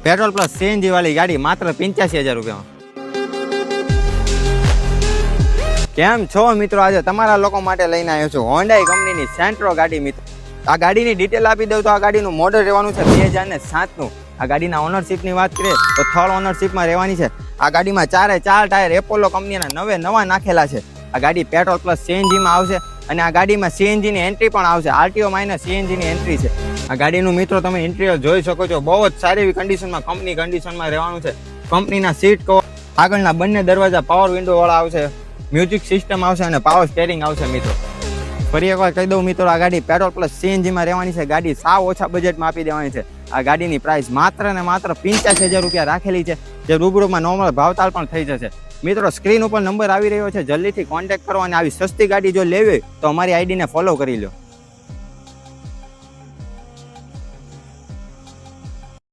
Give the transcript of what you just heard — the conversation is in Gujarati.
પેટ્રોલ પ્લસ સીએનજી વાળી ગાડી માત્ર 85,000 રૂપિયામાં. કેમ છો મિત્રો? આજે તમારા લોકો માટે લઈને આવ્યો છું હોન્ડાઈ કંપનીની સેન્ટ્રો ગાડી. મિત્રો આ ગાડીની ડિટેલ આપી દઉં તો આ ગાડીનું મોડલ રહેવાનું છે 2007નું. આ ગાડીના ઓનરશિપની વાત કરીએ તો થર્ડ ઓનરશિપમાં રહેવાની છે. આ ગાડીમાં 4 ટાયર એપોલો કંપનીના નવા નાખેલા છે. આ ગાડી પેટ્રોલ પ્લસ સીએનજીમાં આવશે અને આ ગાડીમાં સીએનજીની એન્ટ્રી પણ આવશે. આરટીઓ માઇનસ સીએનજીની એન્ટ્રી છે. આ ગાડીનું મિત્રો તમે ઇન્ટિરિયર જોઈ શકો છો, બહુ જ સારી એવી કન્ડિશનમાં કંપની કન્ડિશનમાં રહેવાનું છે. કંપનીના સીટ કવર, આગળના બંને દરવાજા પાવર વિન્ડો વાળા આવશે, મ્યુઝિક સિસ્ટમ આવશે અને પાવર સ્ટેરિંગ આવશે. મિત્રો ફરી એકવાર કહી દઉં મિત્રો, આ ગાડી પેટ્રોલ પ્લસ સીએનજીમાં રહેવાની છે. ગાડી સાવ ઓછા બજેટમાં આપી દેવાની છે. આ ગાડીની પ્રાઇસ માત્ર ને માત્ર 85,000 રૂપિયા રાખેલી છે, જે રૂબરૂમાં નોર્મલ ભાવતાલ પણ થઈ જશે. મિત્રો સ્ક્રીન ઉપર નંબર આવી રહ્યો છે, જલ્દીથી કોન્ટેક્ટ કરો અને આવી સસ્તી ગાડી જો લેવી હોય તો અમારી આઈડીને ફોલો કરી લો.